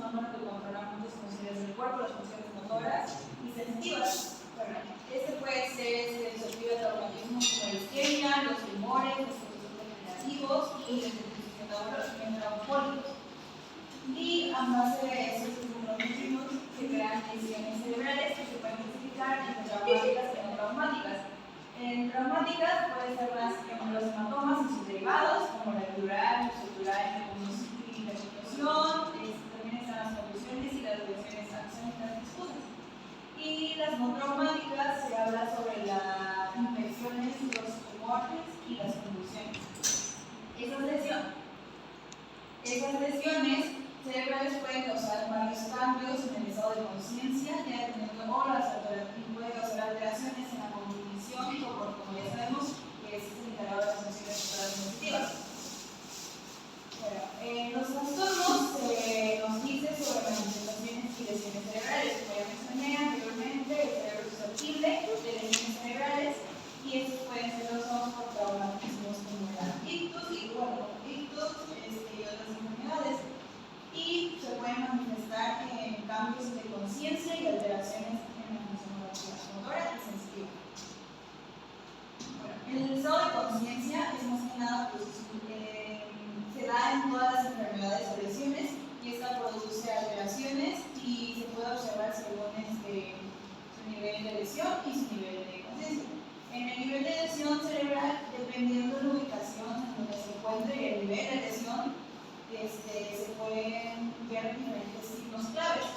órgano que controla muchas funciones del cuerpo, las funciones motoras y sensitivas. Bueno, este puede ser susceptible a traumatismos como la isquemia, los tumores, los procesos degenerativos y los metabólicos. Y a base de estos mecanismos se crean lesiones cerebrales que se pueden clasificar entre traumáticas y no traumáticas. En traumáticas pueden ser los hematomas y sus derivados, como la epidural, sutural, y la explosión. También están las contusiones y las lesiones axónicas difusas. Y las no traumáticas se habla sobre las infecciones, los tumores y las convulsiones. Esas lesiones cerebrales pueden causar varios cambios en el estado de conciencia, ya dependiendo y puede causar alteraciones en la cognición, como ya sabemos, que es el encargado de las funciones motoras sensitivas. Bueno, los trastornos nos dicen sobre manifestaciones y lesiones cerebrales. Como ya mencioné anteriormente, el cerebro es susceptible de lesiones cerebrales y estos pueden ser causados por traumatismos como la ictus y otras enfermedades. Y se pueden manifestar en cambios de conciencia y alteraciones en la función motora y sensitiva. Bueno, el estado de conciencia es más que nada, se da en todas las enfermedades o lesiones y esta produce alteraciones y se puede observar según su nivel de lesión y su nivel de conciencia. En el nivel de lesión cerebral, dependiendo de la ubicación en donde se encuentre el nivel de lesión, se pueden ver diferentes signos claves.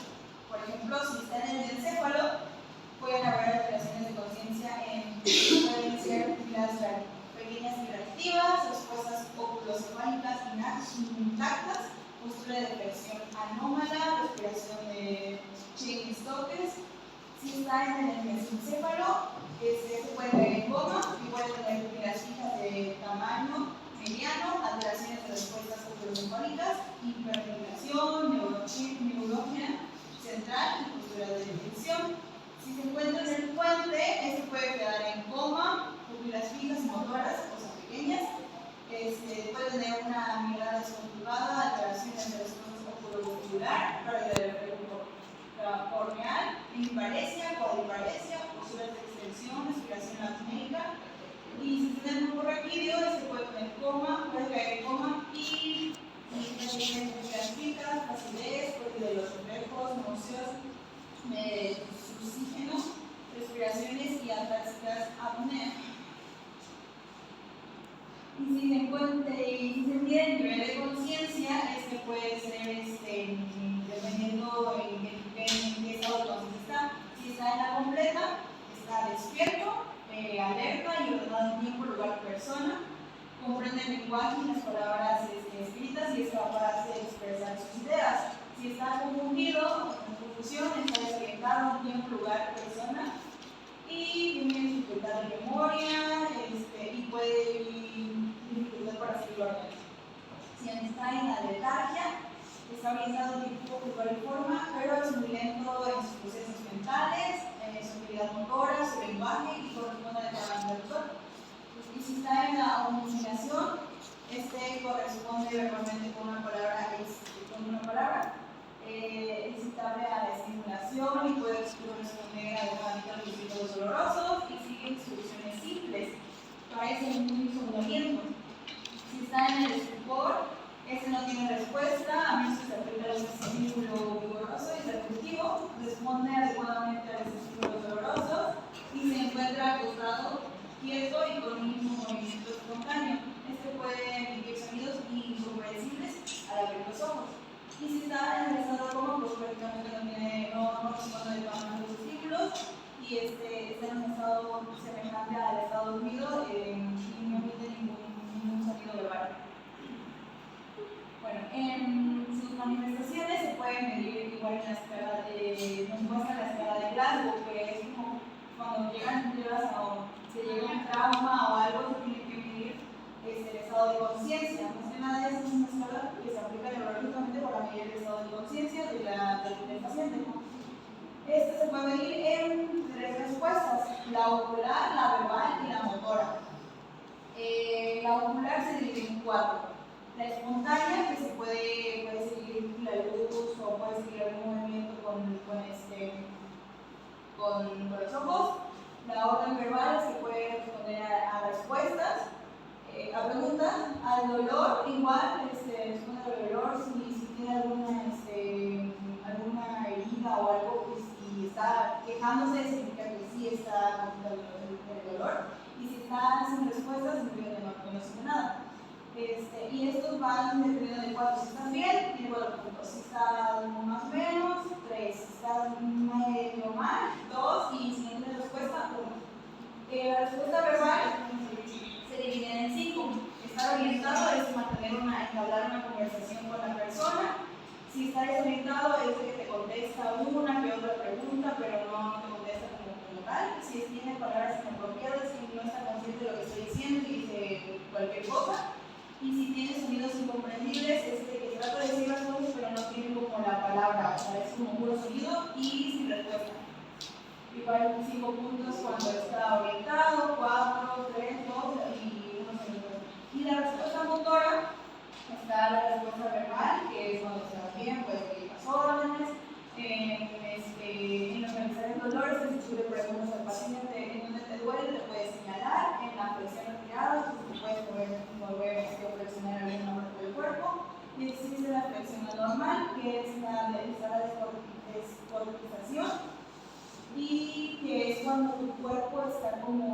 Por ejemplo, si está en el encéfalo, pueden haber alteraciones de conciencia pueden ser las pequeñas hiperactivas, respuestas oculocefálicas intactas, postura de flexión anómala, respiración de Cheyne-Stokes. Si está en el mesencéfalo, se puede ver en coma y puede tener pupilas fijas de tamaño mediano, alteraciones de respuestas oculocefálicas, hiperventilación, neurogenia central y postura de flexión. Si se encuentra en el puente, puede quedar en coma, pupilas fijas motoras, o sea, pequeñas. Puede tener una mirada descontrolada, alteraciones de respuesta oculomuscular, pérdida del reflejo corneal, hemiparesia, cuadriparesia, posturas de extensión, respiración apneica. Y si tiene el grupo raquídeo, puede tener coma, puede caer en coma y tiene pupilas fijas, flacidez, pérdida de los reflejos, náuseas, oxígeno, respiraciones y atáxicas apnea. Y si se mide el nivel de conciencia, puede ser dependiendo en qué estado de conciencia está. Si está en la completa, está despierto, alerta y ordenado en tiempo, lugar, persona. Comprende el lenguaje y las palabras escritas y es capaz de expresar sus ideas. Si está confundido, en confusión, está desorientado en tiempo, lugar, persona. Y tiene dificultad de memoria y puede dificultad para seguir órdenes. Si está en la letargia, está orientado en tiempo, lugar y forma, pero es muy lento en sus procesos mentales, en su actividad motora, su lenguaje y corresponde al tamaño del cuerpo. Y si está en la homogenización, corresponde verbalmente con una palabra, es citable a la estimulación y puede corresponder adecuadamente a los episodios dolorosos y sigue instrucciones simples. Parece muy somnoliento. Si está en el estupor, no tiene respuesta, a menos que se aplique al estímulo vigoroso y repetitivo, responde adecuadamente a los estímulos dolorosos y se encuentra acostado, quieto y con un mismo movimiento espontáneo. Puede emitir sonidos incomprensibles al abrir los ojos. Y si está en el estado de coma, pues prácticamente no responde adecuadamente a los estímulos y está en un estado semejante al estado dormido y no emite ningún sonido verbal. Bueno, en sus manifestaciones se puede medir igual en la escala nos muestra la escala de Glasgow, que es como cuando se llega a un trauma o algo, se tiene que medir el estado de conciencia. Más que nada es una escala que se aplica neurológicamente para medir el estado de conciencia del paciente. Se puede medir en 3 respuestas: la ocular, la verbal y la motora. La ocular se divide en 4. La espontánea, que se puede seguir seguir la luz o puede seguir algún movimiento con los ojos. La orden verbal se puede responder a respuestas, a preguntas. Al dolor, igual, responde al dolor si tiene alguna herida o algo, pues si está quejándose, significa que sí está con el dolor. Y si está sin respuesta, significa que no conoce nada. Y estos van dependiendo de 4. Si estás bien, tiene 4 puntos. Si estás más o menos, 3. Si estás medio mal, 2. Y si no tienes respuesta, 1. La respuesta verbal se divide en 5. Estar orientado es entablar una conversación con la persona. Si está desorientado es que te contesta una que otra pregunta, pero no te contesta como tal. Si tiene palabras inapropiadas, si no está consciente de lo que estoy diciendo y dice cualquier cosa. Y si tiene sonidos incomprendibles, es que trata de decir las cosas, pero no tiene como la palabra, o sea, es como puro sonido y sin respuesta. Igual 5 puntos cuando está orientado, 4, 3, 2 y 1 sin respuesta. Y la respuesta motora, está la respuesta verbal, que es cuando se va bien, puede pedir las órdenes. En localizar el dolor, si le preguntas al paciente en dónde te duele, te puedes señalar. En la presión respirada, pues te puedes mover o flexionar alguna parte del cuerpo. Y existe la flexión anormal, que es la descortización, y que es cuando tu cuerpo está como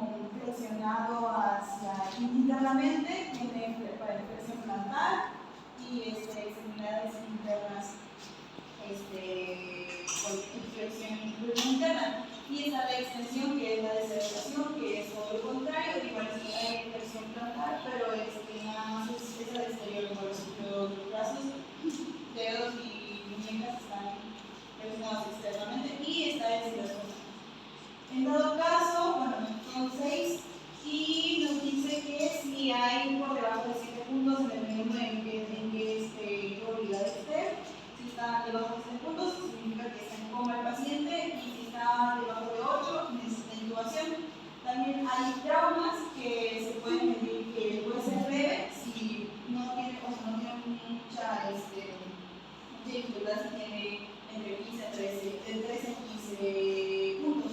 flexionado hacia internamente, tiene flexión plantar y extremidades internas, flexión interna. Y está la extensión, que es la desaceleración, que es todo lo contrario, igual sí hay flexión plantar, pero nada más es al exterior, por los brazos, dedos y muñecas están flexionados externamente y está el circulación. En todo caso, bueno, son 6 y nos dice que si hay por debajo de 7 puntos, dependiendo en qué probabilidad esté. Si está debajo de 7 puntos, significa que está en coma el paciente, y si está debajo de 8, necesita intubación. También hay traumas que se pueden medir, que puede ser leve si no tiene mucha dificultad, si tiene entre 15 a 13 a 15 puntos.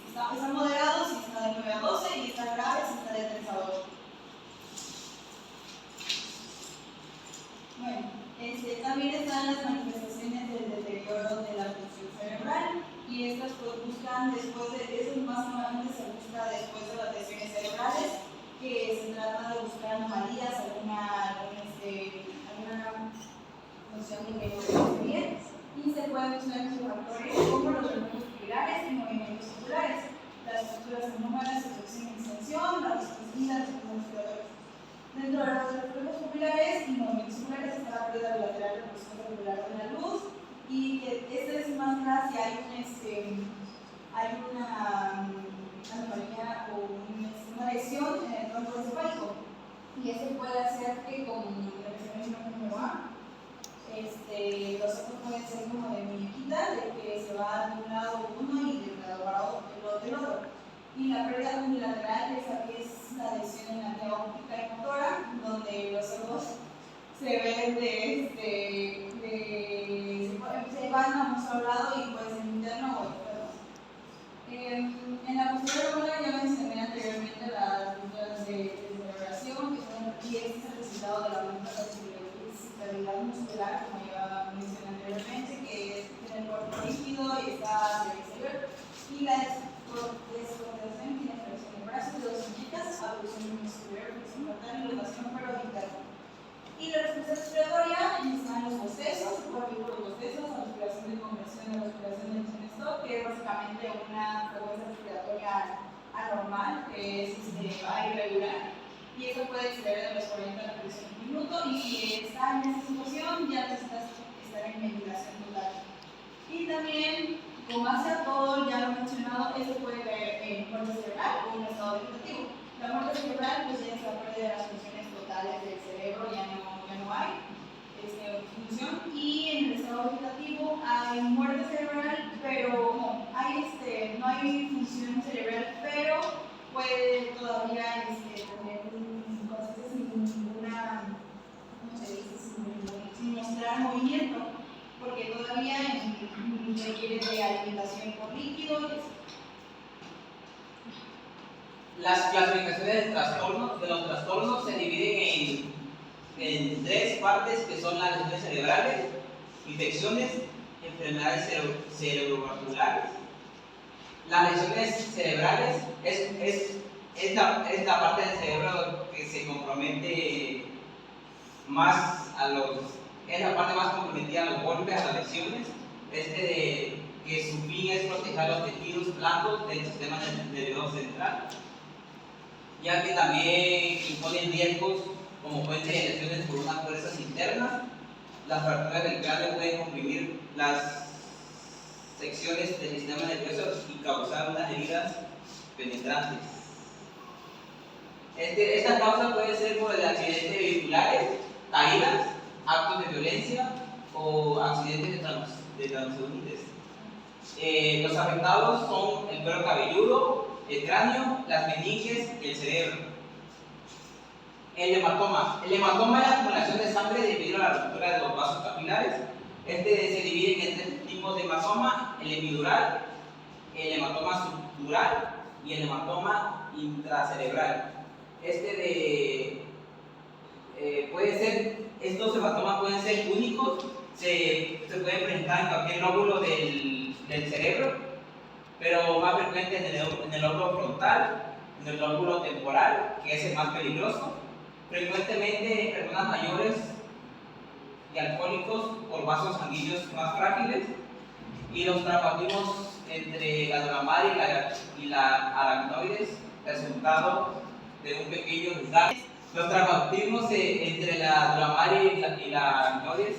Está moderado si está de 9 a 12 y está grave si está de 3 a 8. Bueno, también están las manifestaciones del deterioro de la función cerebral, y estas pues buscan después de eso, más normalmente se busca después de las lesiones cerebrales, que se trata de buscar anomalías, alguna función que no esté bien, y se pueden buscar muchos factores como los reflejos pupulares y movimientos oculares, las estructuras anómalas, extracción y extensión, las respuestas respiratorias. Dentro de los reflejos pupulares y movimientos oculares está la pérdida bilateral de respuesta regular de la luz, y esta es más clara si hay una anomalía o una lesión en el tronco encefálico, y eso puede hacer que, como la lesión número A, los ojos pueden ser como de muñequita, de que se va de un lado uno y de un lado para otro, del otro. Y la pérdida unilateral es la lesión en la vía óptica y motora, donde los ojos se ven se van a un solo lado y puede ser interno o externo. En la posterior molar ya mencioné anteriormente las punturas de celebración, y este es el resultado de la muscularidad muscular, como ya mencioné anteriormente, que tiene el cuerpo rígido y está hacia el exterior. Y la descoordinación tiene flexión de brazos, dedos y muñecas, abducción muscular, flexión frontal y rotación interna. Y la respuesta respiratoria están los bostezos, se puede ver por los bostezos, la respiración de conversión y la respiración de tensión stop, que es básicamente una frecuencia respiratoria anormal, que es irregular, y eso puede exceder de los 40 revoluciones por minuto, y si está en esa situación ya necesitas estar en ventilación total. Y también, con base a todo ya lo mencionado, esto puede caer en muerte cerebral o en estado vegetativo. La muerte cerebral pues ya es la pérdida de las funciones totales del cerebro, ya no hay función, y en el estado vegetativo hay muerte cerebral, pero no hay función cerebral, pero puede todavía tener cosas sin ninguna, ¿cómo se dice? Sin mostrar movimiento. porque todavía requiere de alimentación por líquidos. Las clasificaciones de los trastornos se dividen en tres partes, que son las lesiones cerebrales, infecciones, enfermedades cerebrovasculares. Las lesiones cerebrales es la parte del cerebro que se compromete más es la parte más comprometida a los golpes, a las lesiones, que su fin es proteger los tejidos blandos del sistema nervioso central, ya que también imponen riesgos como fuente de lesiones por unas fuerzas internas. Las fracturas del cráneo pueden comprimir las secciones del sistema nervioso y causar unas heridas penetrantes. Esta causa puede ser por accidentes vehiculares, caídas, actos de violencia o accidentes de transeúntes. Los afectados son el cuero cabelludo, el cráneo, las meninges y el cerebro. El hematoma. El hematoma es la acumulación de sangre debido a la ruptura de los vasos capilares. Se divide en tres tipos de hematoma: el epidural, el hematoma subdural y el hematoma intracerebral. Estos hematomas pueden ser únicos, se pueden presentar en cualquier lóbulo del cerebro, pero más frecuente en el lóbulo frontal, en el lóbulo temporal, que es el más peligroso. Frecuentemente en personas mayores y alcohólicos por vasos sanguíneos más frágiles, y los traumatismos entre la dura madre y la aracnoides, resultado de un pequeño desgarre. Los traumatismos entre la dura madre y la aracnoides,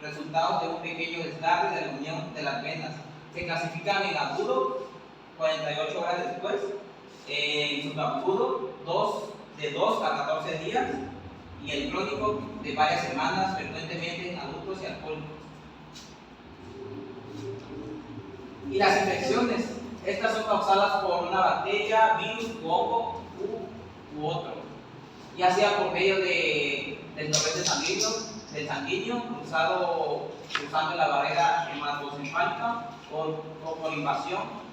resultados de un pequeño desgarre de la unión de las venas, se clasifican en agudo, 48 horas después, en subagudo, de 2 a 14 días, y el crónico de varias semanas, frecuentemente en adultos y alcohólicos. Y las infecciones, estas son causadas por una bacteria, virus, hongo u otro, ya sea por medio del torrente del sanguíneo cruzando la barrera hematocefálica o por invasión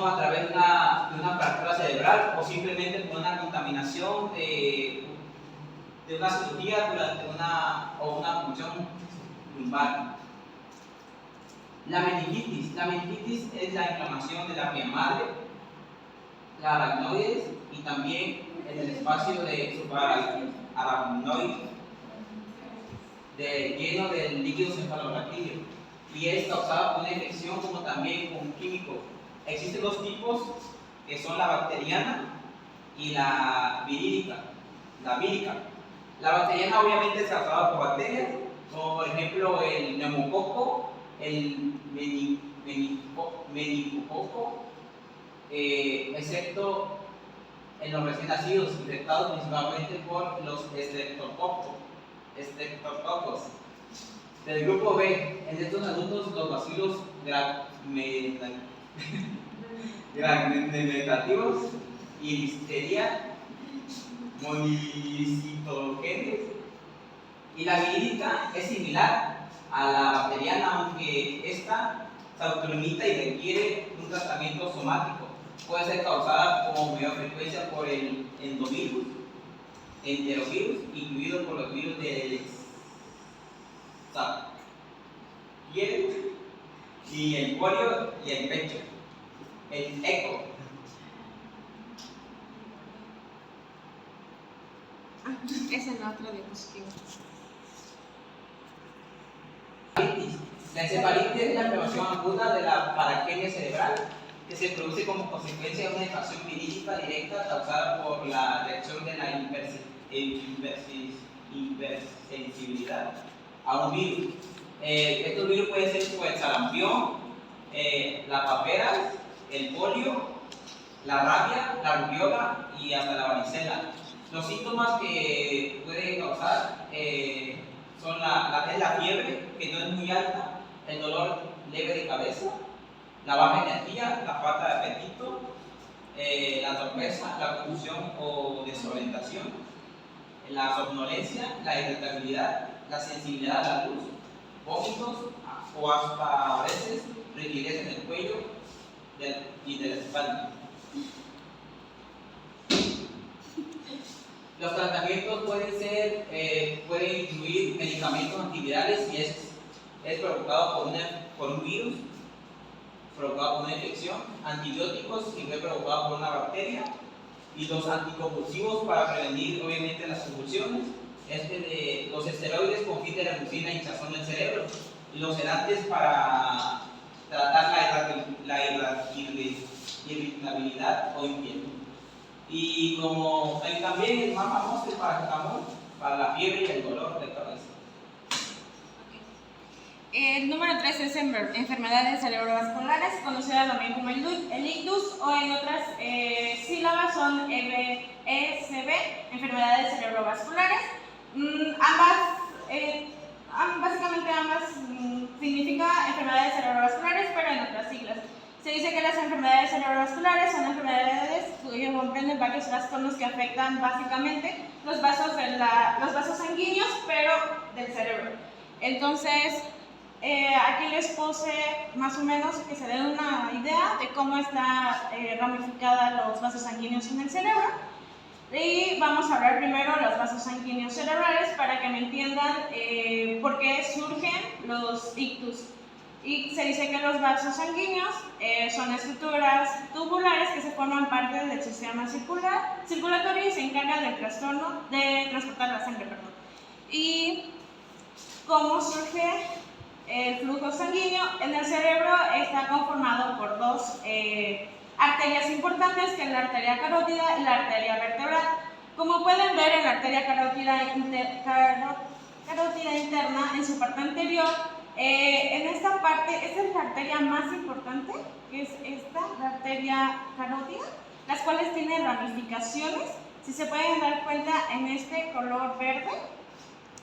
a través de una fractura cerebral, o simplemente por una contaminación de una cirugía durante una punción lumbar. La meningitis es la inflamación de la vía madre, la aracnoides, y también en el espacio de subaracnoide lleno del líquido cefalorraquídeo, y es causada por una infección como también por un químico. Existen dos tipos, que son la bacteriana y la vírica. La bacteriana obviamente es causada por bacterias, como por ejemplo el neumococo, el meningococo, excepto en los recién nacidos, infectados principalmente por los estreptococos. Del grupo B, en estos adultos, los bacilos gram-negativos y listeria monicitogenes. Y la vírica es similar a la bacteriana, aunque esta se autolimita y requiere un tratamiento somático. Puede ser causada con mayor frecuencia por el enterovirus, incluido por los virus del y el polio y el pecho. El eco. Esa es la otra diapositiva. La encefalitis es la inflamación aguda de la paraquenia cerebral, que se produce como consecuencia de una infección virílica directa causada por la reacción de la hipersensibilidad a un virus. Estos virus pueden ser como el sarampión, la papera, el polio, la rabia, la rubiola y hasta la varicela. Los síntomas que puede causar son la fiebre, que no es muy alta, el dolor leve de cabeza, la baja energía, la falta de apetito, la torpeza, la confusión o desorientación, la somnolencia, la irritabilidad, la sensibilidad a la luz, vómitos o hasta a veces rigidez en el cuello y de la espalda. Los tratamientos pueden incluir medicamentos antivirales si es provocado por un virus, provocado por una infección, antibióticos si fue provocado por una bacteria, y los anticonvulsivos para prevenir obviamente las convulsiones, los esteroides con fin de reducir la hinchazón del cerebro, y los sedantes para tratar la irritabilidad o inquietud. Y como también el más famoso es paracetamol para la fiebre y el dolor de cabeza. El número 3 es enfermedades cerebrovasculares, conocidas también como el ictus, o en otras sílabas son ECV, enfermedades cerebrovasculares. Básicamente ambas significa enfermedades cerebrovasculares, pero en otras siglas. Se dice que las enfermedades cerebrovasculares son enfermedades que comprenden varios trastornos que afectan básicamente los vasos sanguíneos, pero del cerebro. Entonces, aquí les puse más o menos que se den una idea de cómo está ramificada los vasos sanguíneos en el cerebro. Y vamos a hablar primero de los vasos sanguíneos cerebrales para que me entiendan por qué surgen los ictus. Y se dice que los vasos sanguíneos son estructuras tubulares que se forman parte del sistema circulatorio y se encargan de transportar la sangre. Y cómo surge el flujo sanguíneo en el cerebro está conformado por dos arterias importantes, que es la arteria carótida y la arteria vertebral. Como pueden ver en la arteria carótida interna, en su parte anterior, en esta parte, esta es la arteria más importante, que es esta, la arteria carótida, las cuales tienen ramificaciones. Si se pueden dar cuenta, en este color verde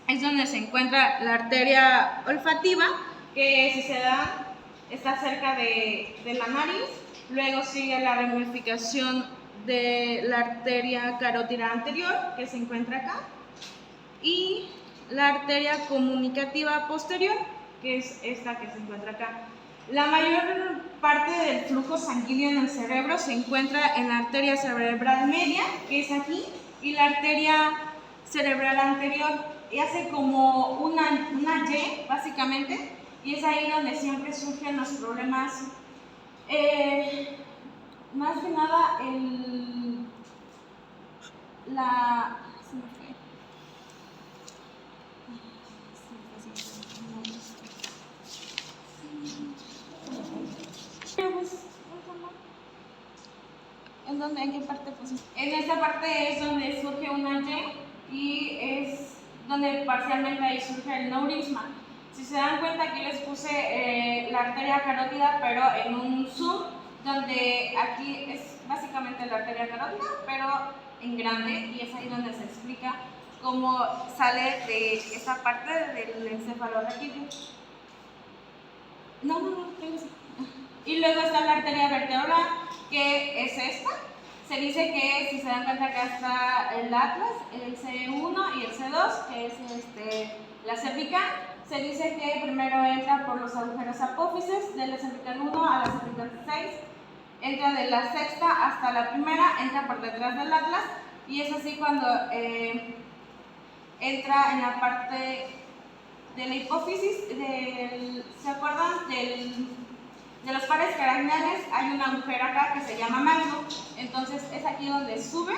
es donde se encuentra la arteria olfativa, que si se da, está cerca de la nariz. Luego sigue la ramificación de la arteria carótida anterior, que se encuentra acá, y la arteria comunicativa posterior, que es esta que se encuentra acá. La mayor parte del flujo sanguíneo en el cerebro se encuentra en la arteria cerebral media, que es aquí, y la arteria cerebral anterior, y hace como una Y, básicamente, y es ahí donde siempre surgen los problemas. Más que nada, ¿En qué parte pusiste? En esta parte es donde surge una Y es donde parcialmente ahí surge el neurisma. Si se dan cuenta, aquí les puse la arteria carótida, pero en un zoom, donde aquí es básicamente la arteria carótida, pero en grande, y es ahí donde se explica cómo sale de esta parte del encefalorraquídeo. Y luego está la arteria vertebral, que es esta. Se dice que, si se dan cuenta, acá está el atlas, el C1 y el C2, que es la cervical. Se dice que primero entra por los agujeros apófices, de la cervical 1 a la cervical 6, entra de la sexta hasta la primera, entra por detrás del atlas, y es así cuando entra en la parte de la hipófisis, ¿se acuerdan? De los pares craneales hay un agujero acá que se llama magno, entonces es aquí donde sube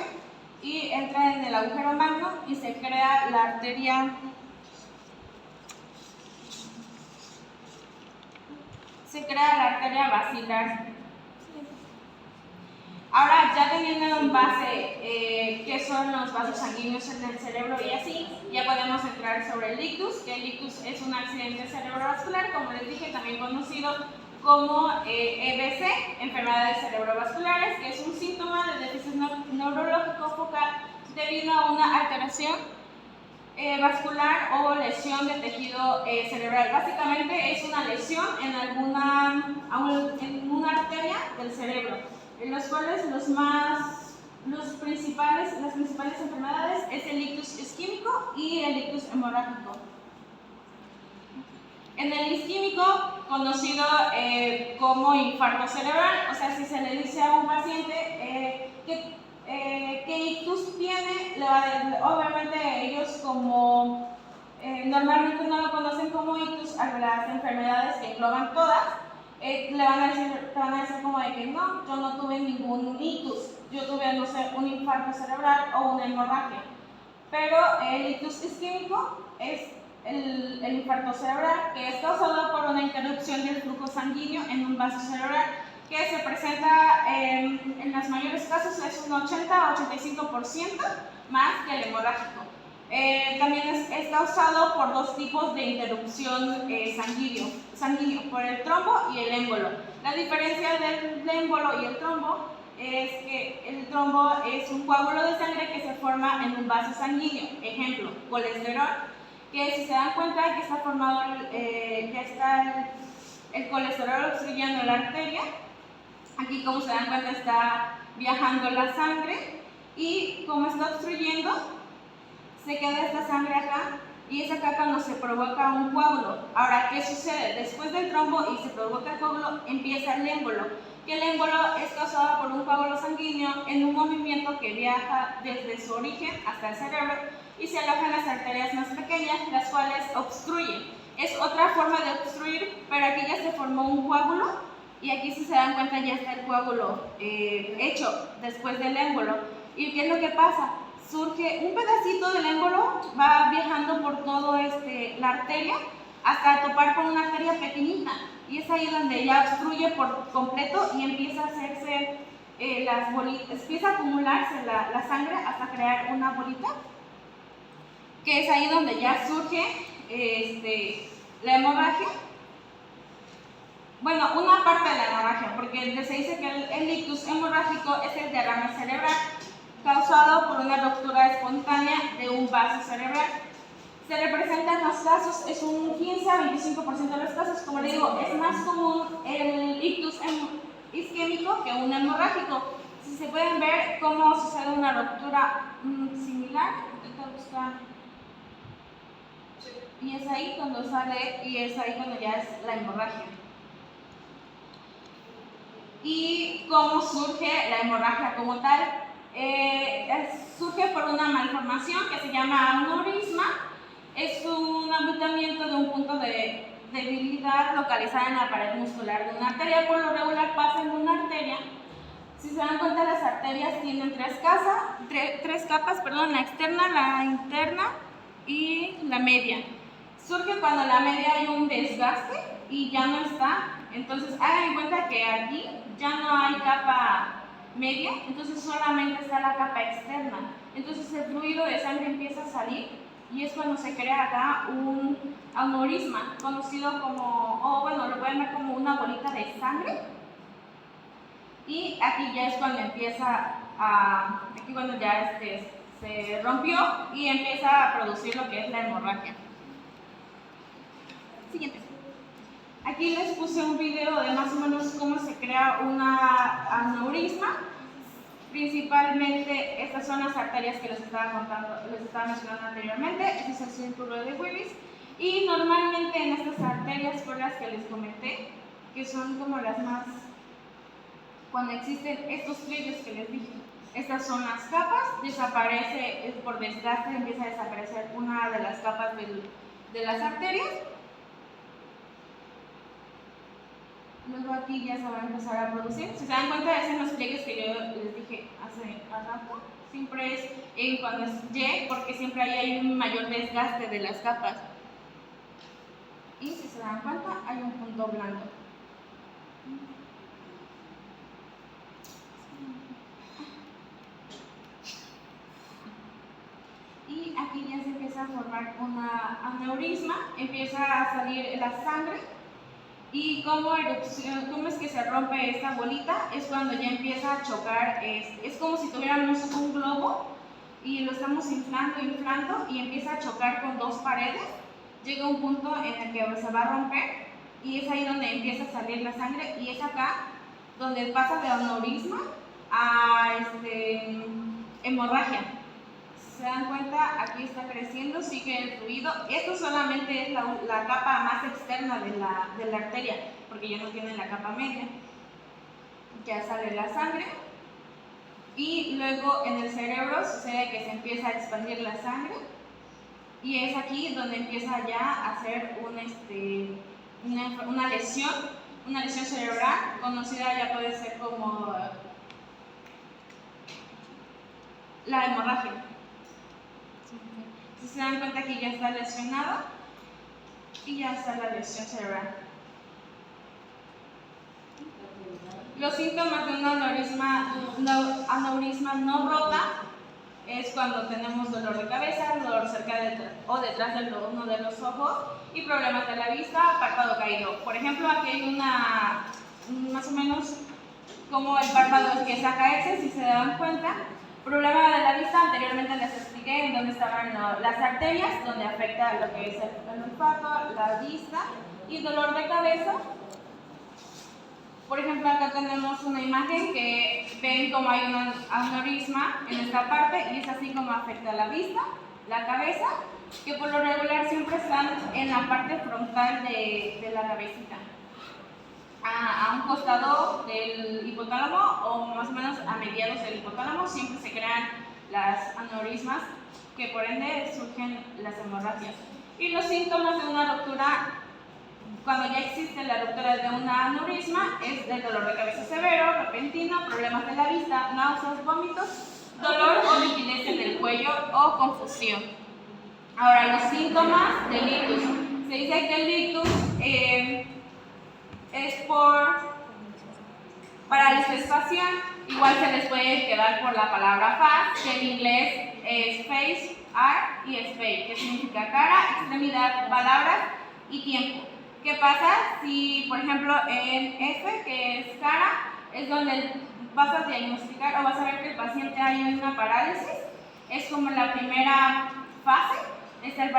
y entra en el agujero magno y se crea la arteria basilar. Ahora, ya teniendo en base qué son los vasos sanguíneos en el cerebro y así, ya podemos entrar sobre el ictus, que el ictus es un accidente cerebrovascular, como les dije, también conocido como EBC, enfermedades cerebrovasculares, que es un síntoma de déficit neurológico focal debido a una alteración vascular o lesión del tejido cerebral. Básicamente es una lesión en una arteria del cerebro, en los cuales las principales enfermedades es el ictus isquémico y el ictus hemorrágico. En el isquémico, conocido como infarto cerebral, o sea, si se le dice a un paciente qué ictus tiene, obviamente ellos como normalmente no lo conocen como ictus a las enfermedades que engloban todas, te van a decir como de que no, yo no tuve ningún ictus, yo tuve, no sé, un infarto cerebral o una hemorragia. Pero el ictus isquémico es el infarto cerebral, que es causado por una interrupción del flujo sanguíneo en un vaso cerebral, que se presenta en los mayores casos es un 80 o 85% más que el hemorrágico. También es causado por dos tipos de interrupción sanguíneo, por el trombo y el émbolo. La diferencia del émbolo y el trombo es que el trombo es un coágulo de sangre que se forma en un vaso sanguíneo, ejemplo, colesterol, que si se dan cuenta que está formado, ya está el colesterol obstruyendo la arteria. Aquí, como se dan cuenta, está viajando la sangre y como está obstruyendo, se queda esta sangre acá y es acá cuando se provoca un coágulo. Ahora, ¿qué sucede? Después del trombo y se provoca el coágulo, empieza el émbolo. Que el émbolo es causado por un coágulo sanguíneo en un movimiento que viaja desde su origen hasta el cerebro y se aloja en las arterias más pequeñas, las cuales obstruyen. Es otra forma de obstruir, pero aquí ya se formó un coágulo y aquí, si se dan cuenta, ya está el coágulo hecho después del émbolo. ¿Y qué es lo que pasa? Surge un pedacito del émbolo, va viajando por todo la arteria hasta topar con una arteria pequeñita y es ahí donde ya obstruye por completo y empieza a hacerse las bolitas, empieza a acumularse la sangre hasta crear una bolita, que es ahí donde ya surge la hemorragia. Bueno, una parte de la hemorragia, porque se dice que el ictus hemorrágico es el derrame cerebral causado por una ruptura espontánea de un vaso cerebral. Se representa en los casos, es un 15 a 25% de los casos, como le digo, es más común el ictus isquémico que un hemorrágico. Si se pueden ver cómo sucede una ruptura similar, y es ahí cuando sale, y es ahí cuando ya es la hemorragia. ¿Y cómo surge la hemorragia como tal? Surge por una malformación que se llama aneurisma. Es un abultamiento de un punto de debilidad localizada en la pared muscular de una arteria. Por lo regular pasa en una arteria. Si se dan cuenta, las arterias tienen tres capas, la externa, la interna y la media. Surge cuando la media hay un desgaste y ya no está. Entonces, hagan en cuenta que aquí ya no hay capa media, entonces solamente está la capa externa. Entonces el fluido de sangre empieza a salir y es cuando se crea acá un aneurisma, conocido como, lo pueden ver como una bolita de sangre. Y aquí ya es cuando empieza aquí cuando ya se rompió y empieza a producir lo que es la hemorragia. Siguiente. Aquí les puse un video de más o menos cómo se crea una aneurisma. Principalmente estas son las arterias que les estaba mencionando anteriormente. Este es el círculo de Willis. Y normalmente en estas arterias por las que les comenté, que son como las más, cuando existen estos pliegues que les dije, estas son las capas, desaparece por desgaste, empieza a desaparecer una de las capas de las arterias. Luego aquí ya se va a empezar a producir. Si se dan cuenta, es en los pliegues que yo les dije hace rato. Siempre es cuando es Y, porque siempre ahí hay un mayor desgaste de las capas. Y si se dan cuenta, hay un punto blanco. Y aquí ya se empieza a formar una aneurisma, empieza a salir la sangre. Y cómo es que se rompe esta bolita, es cuando ya empieza a chocar, es como si tuviéramos un globo y lo estamos inflando y empieza a chocar con dos paredes. Llega un punto en el que se va a romper y es ahí donde empieza a salir la sangre y es acá donde pasa de aneurisma a hemorragia. se dan cuenta, aquí está creciendo, sigue el fluido. Esto solamente es la capa más externa de la arteria, porque ya no tiene la capa media. Ya sale la sangre. Y luego en el cerebro sucede que se empieza a expandir la sangre. Y es aquí donde empieza ya a hacer una lesión cerebral, conocida ya puede ser como la hemorragia. Si se dan cuenta que ya está lesionado y ya está la lesión cerebral. Los síntomas de un aneurisma no rota es cuando tenemos dolor de cabeza, dolor cerca o detrás de uno de los ojos y problemas de la vista, párpado caído. Por ejemplo, aquí hay más o menos como el párpado empieza a caerse, si se dan cuenta. Problema de la vista, anteriormente les expliqué en dónde estaban las arterias, donde afecta lo que es el olfato, la vista y dolor de cabeza. Por ejemplo, acá tenemos una imagen que ven como hay un aneurisma en esta parte y es así como afecta la vista, la cabeza, que por lo regular siempre están en la parte frontal de la cabecita. A un costado del hipotálamo o más o menos a mediados del hipotálamo siempre se crean las aneurismas, que por ende surgen las hemorragias. Y los síntomas de una ruptura, cuando ya existe la ruptura de una aneurisma, es del dolor de cabeza severo, repentino, problemas de la vista, náuseas, vómitos, dolor o rigidez en el cuello o confusión. Ahora, los síntomas del ictus. Se dice que el ictus es por parálisis facial, igual se les puede quedar por la palabra face, que en inglés es face, art y space, que significa cara, extremidad, palabras y tiempo. ¿Qué pasa si, por ejemplo, en F, que es cara, es donde vas a diagnosticar o vas a ver que el paciente hay una parálisis? Es como la primera fase, es la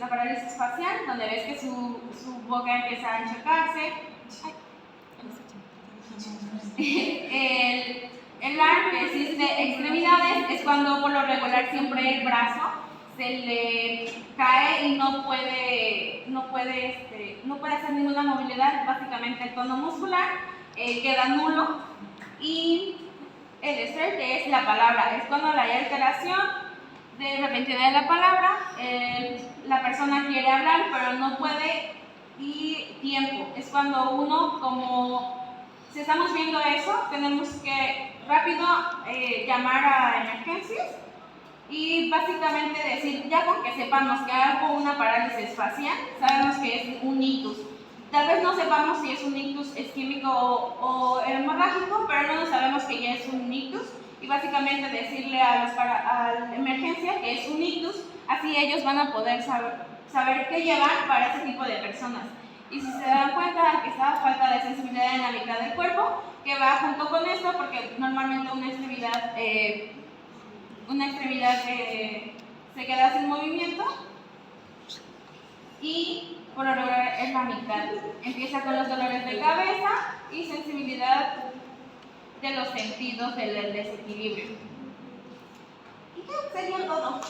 parálisis facial, donde ves que su boca empieza a enchecarse. El arm, que existe extremidades, es cuando por lo regular siempre el brazo se le cae y no puede hacer ninguna movilidad, básicamente el tono muscular queda nulo. Y el stress, que es la palabra, es cuando hay alteración de repentina de la palabra, la persona quiere hablar pero no puede, y tiempo, es cuando uno, como si estamos viendo eso, tenemos que rápido llamar a emergencias y básicamente decir, ya con que sepamos que hago una parálisis facial, sabemos que es un ictus. Tal vez no sepamos si es un ictus isquémico o hemorrágico, pero no sabemos que ya es un ictus, y básicamente decirle a la emergencia que es un ictus, así ellos van a poder saber qué llevar para ese tipo de personas. Y si se dan cuenta que está falta de sensibilidad en la mitad del cuerpo, que va junto con esto, porque normalmente una extremidad se queda sin movimiento, y por lo regular es la mitad. Empieza con los dolores de cabeza y sensibilidad de los sentidos del desequilibrio. Y ya sería todo.